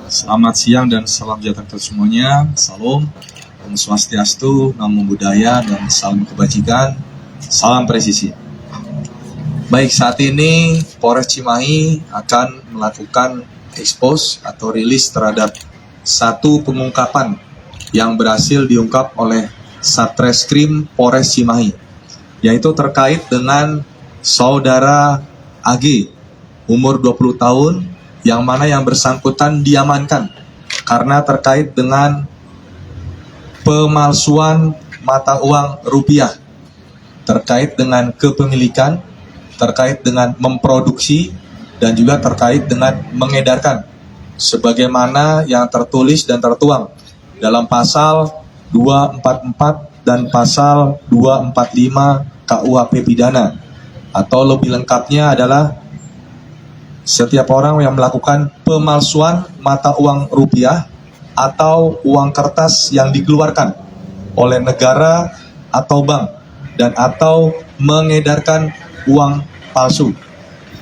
Selamat siang dan salam sejahtera semuanya. Salam, Om Swastiastu, Namo Buddhaya, dan salam kebajikan. Salam presisi. Baik, saat ini Polres Cimahi akan melakukan expose atau rilis terhadap satu pengungkapan yang berhasil diungkap oleh Satreskrim Polres Cimahi, yaitu terkait dengan saudara AG umur 20 tahun yang mana yang bersangkutan diamankan karena terkait dengan pemalsuan mata uang rupiah, terkait dengan kepemilikan, terkait dengan memproduksi, dan juga terkait dengan mengedarkan sebagaimana yang tertulis dan tertuang dalam pasal 244 dan pasal 245 KUHP pidana, atau lebih lengkapnya adalah setiap orang yang melakukan pemalsuan mata uang rupiah atau uang kertas yang dikeluarkan oleh negara atau bank dan atau mengedarkan uang palsu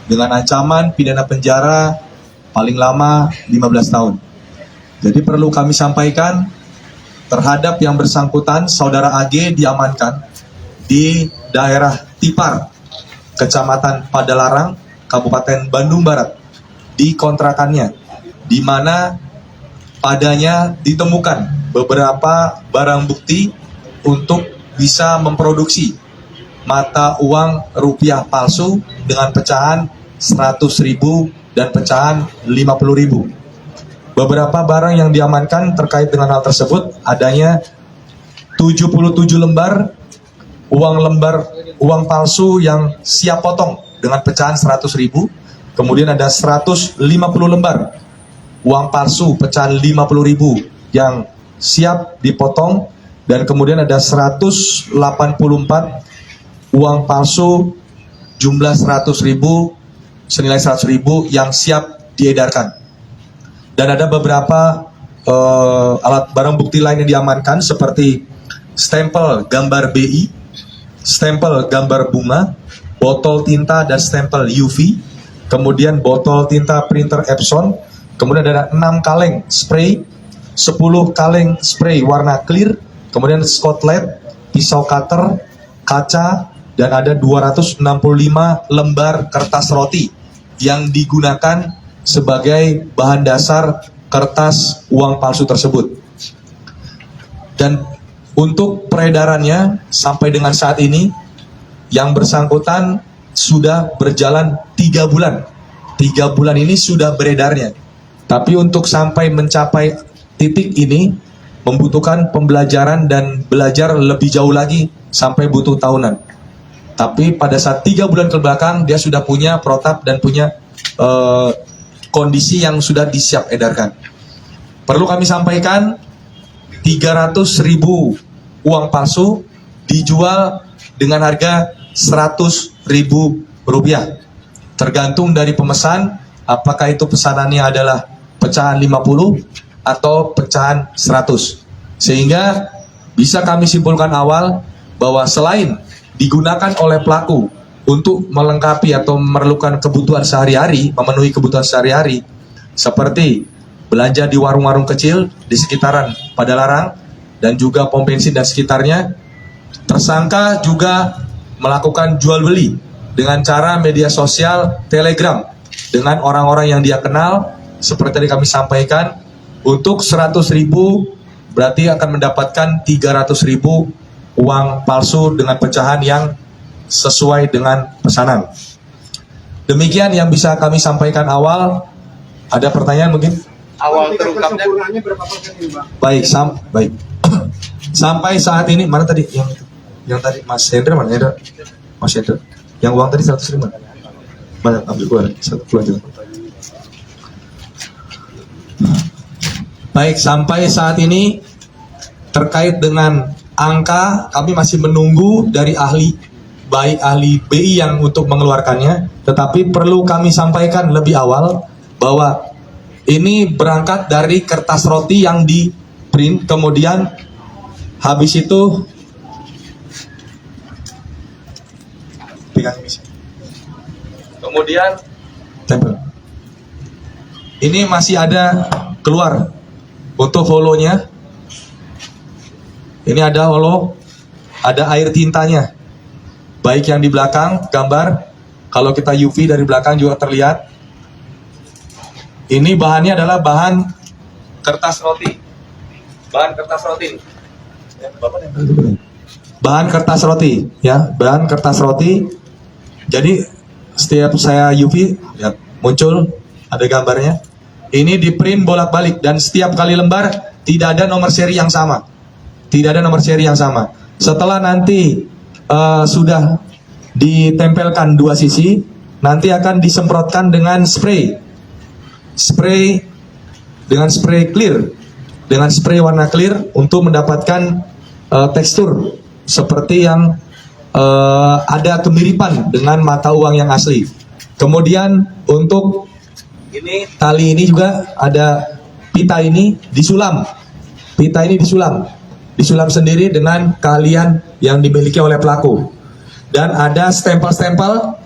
dengan ancaman pidana penjara paling lama 15 tahun. Jadi perlu kami sampaikan terhadap yang bersangkutan, saudara AG diamankan di daerah Tipar, Kecamatan Padalarang, Kabupaten Bandung Barat, di kontrakannya, di mana padanya ditemukan beberapa barang bukti untuk bisa memproduksi mata uang rupiah palsu dengan pecahan 100.000 dan pecahan 50.000. Beberapa barang yang diamankan terkait dengan hal tersebut adanya 77 lembar uang palsu yang siap potong dengan pecahan 100.000, kemudian ada 150 lembar uang palsu pecahan 50.000 yang siap dipotong, dan kemudian ada 184 uang palsu jumlah 100.000 senilai 100.000 yang siap diedarkan. Dan ada beberapa alat barang bukti lain yang diamankan seperti stempel gambar BI, stempel gambar bunga, botol tinta dan stempel UV, kemudian botol tinta printer Epson, kemudian ada 6 kaleng spray, 10 kaleng spray warna clear, kemudian skotlet, pisau cutter, kaca, dan ada 265 lembar kertas roti yang digunakan sebagai bahan dasar kertas uang palsu tersebut. Dan untuk peredarannya sampai dengan saat ini yang bersangkutan sudah berjalan 3 bulan. 3 bulan ini sudah beredarnya. Tapi untuk sampai mencapai titik ini membutuhkan pembelajaran dan belajar lebih jauh lagi sampai butuh tahunan. Tapi pada saat 3 bulan ke belakang dia sudah punya protap dan punya kondisi yang sudah disiap edarkan. Perlu kami sampaikan 300.000 uang palsu dijual dengan harga 100.000 rupiah. Tergantung dari pemesan, apakah itu pesanannya adalah pecahan 50 atau pecahan 100. Sehingga bisa kami simpulkan awal bahwa selain digunakan oleh pelaku untuk melengkapi atau memerlukan kebutuhan sehari-hari, memenuhi kebutuhan sehari-hari, seperti belanja di warung-warung kecil di sekitaran Padalarang dan juga pom bensin dan sekitarnya, tersangka juga melakukan jual beli dengan cara media sosial Telegram dengan orang-orang yang dia kenal. Seperti tadi kami sampaikan, untuk 100.000 berarti akan mendapatkan 300.000 uang palsu dengan pecahan yang sesuai dengan pesanan. Demikian yang bisa kami sampaikan awal. Ada pertanyaan mungkin? Awal terungkapnya berapa persen ini, Bang? Baik, baik. Sampai saat ini mana tadi yang tadi Mas Hendra, mana Hendra? Mas Hendra. Yang uang tadi 100.000. Mana ambil keluar, satu keluar juga. Baik, sampai saat ini terkait dengan angka kami masih menunggu dari ahli, baik ahli BI yang untuk mengeluarkannya, tetapi perlu kami sampaikan lebih awal bahwa ini berangkat dari kertas roti yang di print, kemudian habis itu kemudian tempel. Ini masih ada keluar untuk holonya. Ini ada holo, ada air tintanya. Baik yang di belakang gambar, kalau kita UV dari belakang juga terlihat. Ini bahannya adalah bahan kertas roti. Bahan kertas roti. Bahan kertas roti, ya, bahan kertas roti. Jadi setiap saya UV, ya, muncul ada gambarnya. Ini di print bolak-balik dan setiap kali lembar tidak ada nomor seri yang sama. Tidak ada nomor seri yang sama. Setelah nanti sudah ditempelkan dua sisi, nanti akan disemprotkan dengan spray clear, dengan spray warna clear untuk mendapatkan tekstur seperti yang ada kemiripan dengan mata uang yang asli. Kemudian untuk ini tali ini juga ada pita ini disulam. Pita ini disulam sendiri dengan keahlian yang dimiliki oleh pelaku. Dan ada stempel-stempel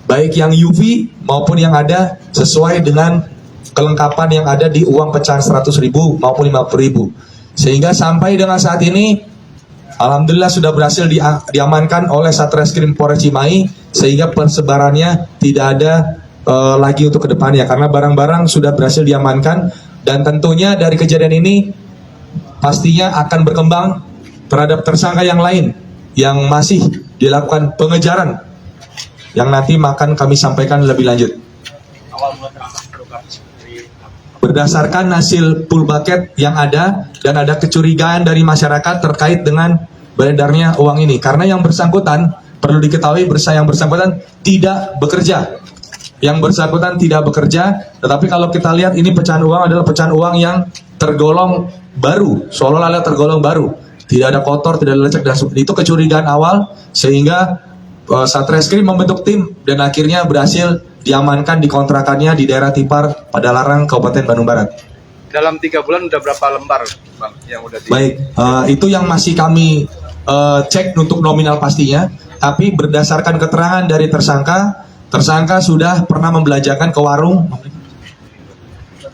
baik yang UV maupun yang ada sesuai dengan kelengkapan yang ada di uang pecahan 100.000 maupun 50.000. Sehingga sampai dengan saat ini alhamdulillah sudah berhasil diamankan oleh Satreskrim Polres Cimahi, sehingga persebarannya tidak ada lagi untuk kedepannya karena barang-barang sudah berhasil diamankan. Dan tentunya dari kejadian ini pastinya akan berkembang terhadap tersangka yang lain yang masih dilakukan pengejaran, yang nanti akan kami sampaikan lebih lanjut. Berdasarkan hasil full bucket yang ada dan ada kecurigaan dari masyarakat terkait dengan beredarnya uang ini, karena yang bersangkutan perlu diketahui yang bersangkutan tidak bekerja. Yang bersangkutan tidak bekerja, tetapi kalau kita lihat ini pecahan uang adalah pecahan uang yang tergolong baru, seolah-olah tergolong baru, tidak ada kotor, tidak ada lecek, dan itu kecurigaan awal, sehingga Satreskrim membentuk tim dan akhirnya berhasil diamankan di kontrakannya di daerah Tipar, Padalarang, Kabupaten Bandung Barat. Dalam 3 bulan udah berapa lembar, Bang, yang udah Baik, itu yang masih kami cek untuk nominal pastinya, tapi berdasarkan keterangan dari tersangka sudah pernah membelanjakan ke warung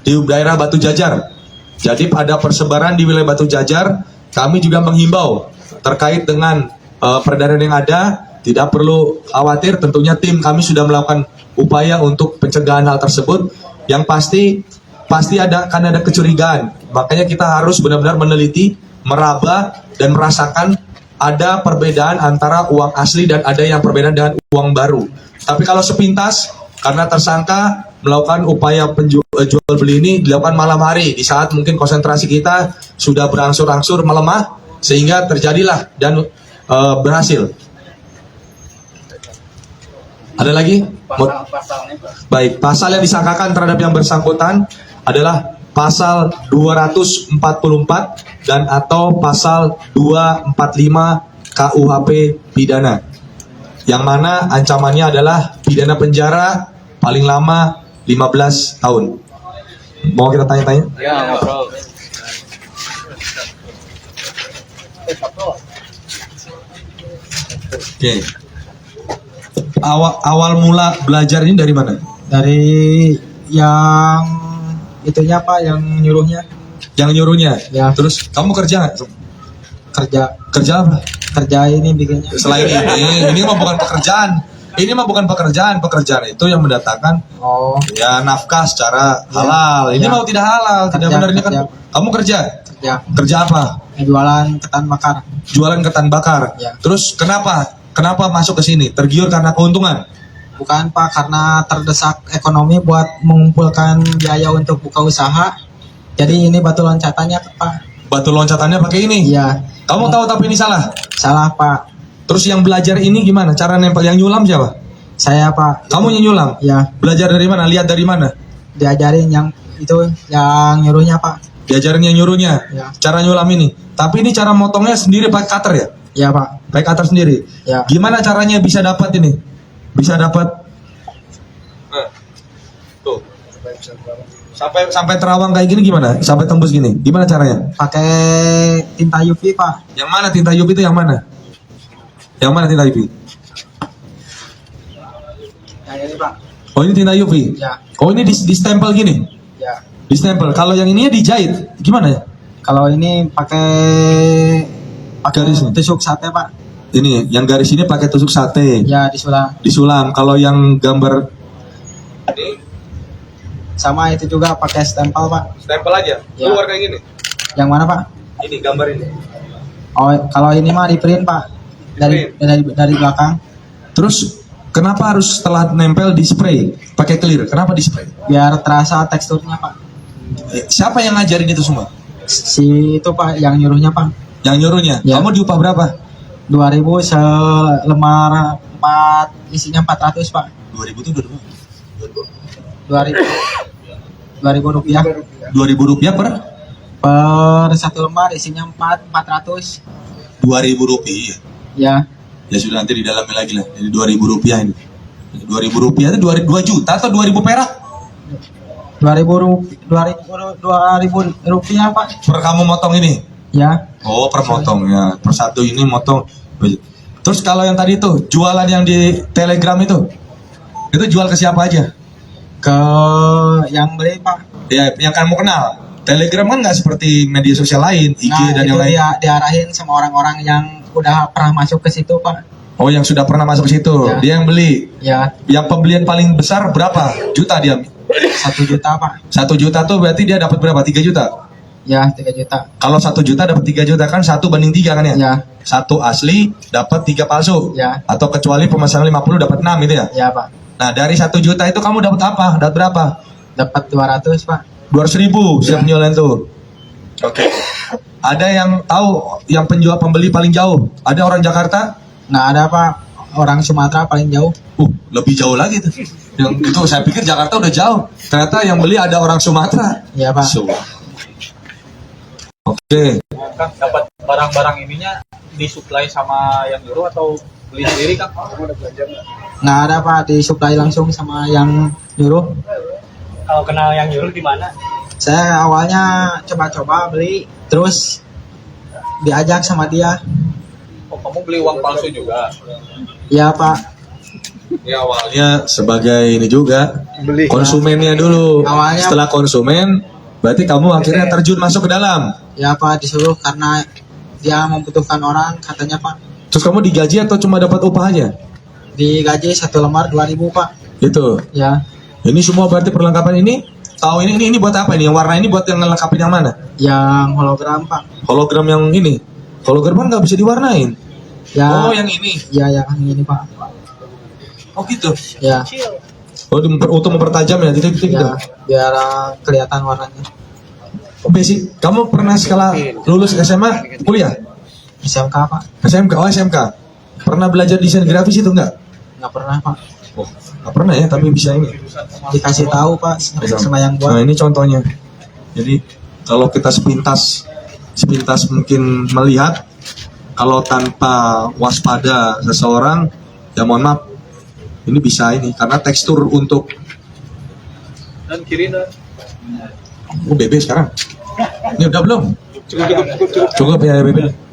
di daerah Batu Jajar. Jadi pada persebaran di wilayah Batu Jajar, kami juga menghimbau terkait dengan peredaran yang ada, tidak perlu khawatir, tentunya tim kami sudah melakukan upaya untuk pencegahan hal tersebut. Yang pasti akan ada kecurigaan, makanya kita harus benar-benar meneliti, meraba, dan merasakan ada perbedaan antara uang asli dan ada yang perbedaan dengan uang baru. Tapi kalau sepintas, karena tersangka melakukan upaya jual beli ini dilakukan malam hari, di saat mungkin konsentrasi kita sudah berangsur-angsur melemah, sehingga terjadilah dan berhasil. Ada lagi? Baik, pasal yang disangkakan terhadap yang bersangkutan adalah pasal 244 dan atau pasal 245 KUHP pidana, yang mana ancamannya adalah pidana penjara paling lama 15 tahun. Mau kita tanya-tanya? Ya, bro. Oke. Awal mula belajar ini dari mana? Dari yang itunya Pak, yang nyuruhnya. Yang nyuruhnya? Ya. Terus kamu kerja nggak? Kerja apa? Kerja ini bikinnya. Selain ini mah bukan pekerjaan. Ini mah bukan pekerjaan. Pekerjaan itu yang mendatangkan ya nafkah secara halal. Ini mau tidak halal, tidak benar ini kan. Kamu kerja? Kerja apa? Jualan ketan bakar. Jualan ketan bakar. Ya. Terus kenapa masuk ke sini? Tergiur karena keuntungan? Bukan Pak, karena terdesak ekonomi buat mengumpulkan biaya untuk buka usaha. Jadi ini batu loncatannya Pak. Batu loncatannya pakai ini? Iya. Kamu tahu tapi ini salah? Salah Pak. Terus yang belajar ini gimana? Cara nempel yang nyulam siapa? Saya Pak. Kamu yang nyulam? Ya. Belajar dari mana? Lihat dari mana? Diajarin yang itu, yang nyuruhnya Pak. Diajarin yang nyuruhnya? Ya. Cara nyulam ini? Tapi ini cara motongnya sendiri pakai cutter ya? Ya Pak. Pakai cutter sendiri? Ya. Gimana caranya bisa dapat ini? Bisa dapat? Tuh. Sampai terawang kayak gini gimana? Sampai tembus gini? Gimana caranya? Pakai tinta UV Pak. Yang mana tinta UV itu yang mana? Yang mana tinta UV? Yang ini Pak. Oh ini tinta UV? Ya. Oh ini di stempel gini? Ya. Distempel. Kalau yang ini dijahit, gimana ya? Kalau ini pakai Garis nih. tusuk sate Pak. Ini yang garis ini pakai tusuk sate. Ya disulam. Disulam. Kalau yang gambar Sama itu juga pakai stempel Pak. Stempel aja. Ya. Keluar kayak gini. Yang mana Pak? Ini gambar ini. Oh kalau ini mah di print Pak. Dari belakang. terus kenapa harus setelah nempel di spray? Pakai clear. Kenapa di spray? Biar terasa teksturnya Pak. Siapa yang ngajarin itu semua? Si itu Pak yang nyuruhnya Pak. Yang nyuruhnya. Ya. Kamu diupah berapa? 2000 selemar 4 isinya 400 Pak. 2000 itu udah 2000 rupiah 2000 rupiah per satu lembar isinya 400. 2000 rupiah. Ya. Ya sudah nanti di dalamnya lagi lah. Jadi 2000 rupiah ini. 2000 rupiah itu 2 juta atau 2000 perak? 2000 rupiah Pak. Per kamu motong ini. Ya. Oh, per motong ya. Per satu ini motong. Terus kalau yang tadi tuh jualan yang di Telegram itu jual ke siapa aja? Ke yang beli Pak. Ya, yang kamu kenal. Telegram kan nggak seperti media sosial lain, IG Nah dan itu yang lain. dia diarahin sama orang-orang yang udah pernah masuk ke situ Pak. Oh, yang sudah pernah masuk ke situ, Ya. dia yang beli. Ya. Yang pembelian paling besar berapa? Juta dia. 1 juta Pak. 1 juta tuh berarti dia dapat berapa? 3 juta. Ya 3 juta. Kalau 1 juta dapat 3 juta kan 1/3 kan ya? Ya. 1 asli dapat 3 palsu. Ya. Atau kecuali pemasangan 50 dapat 6 itu ya. Ya Pak. Nah, dari 1 juta itu kamu dapat apa? Dapat berapa? Dapat 200 Pak. 200.000 siap Ya. penjualan tuh. Oke. Ada yang tahu yang penjual pembeli paling jauh? Ada orang Jakarta? Nggak ada Pak. Orang Sumatera paling jauh. Lebih jauh lagi tuh. Yang itu saya pikir Jakarta udah jauh. Ternyata yang beli ada orang Sumatera. Ya Pak. Oke. Kang, dapat barang-barang ininya disuplai sama yang nyuruh atau beli sendiri Kang? Nggak ada Pak. Disuplai langsung sama yang nyuruh. Kalau kenal yang nyuruh di mana? Saya awalnya coba-coba beli, terus diajak sama dia. Oh, kamu beli uang palsu juga? Ya Pak. Ini awalnya sebagai ini juga Beli. konsumennya dulu. Awalnya- Setelah konsumen, berarti kamu akhirnya terjun masuk ke dalam. Ya Pak disuruh karena dia membutuhkan orang katanya Pak. Terus kamu digaji atau cuma dapat upah aja? Digaji 1 lembar 2000 Pak. Gitu. Ya. Ini semua berarti perlengkapan ini. Tahu ini buat apa ini? Yang warna ini buat yang ngelengkapin yang mana? Yang hologram Pak. Hologram yang ini. Hologram kan nggak bisa diwarnain. Ya. Oh, yang ini. Ya yang ini Pak. Oh gitu. Ya. Oh, untuk mempertajam ya, titik-titik gitu. Ya. Biar kelihatan warnanya. Oh, basic. Kamu pernah setelah lulus SMA kuliah? SMK Pak. SMK. Oh, SMK. Pernah belajar desain grafis itu enggak? Nggak pernah Pak. Oh, nggak pernah ya, tapi bisa ini. Dikasih tahu Pak sama yang Nah, buat. ini contohnya. Jadi kalau kita sepintas mungkin melihat, kalau tanpa waspada seseorang, ya mohon maaf, ini bisa ini karena tekstur untuk Dan kiri dan BB sekarang. Ini udah belum? cukup. Cukup ya BB.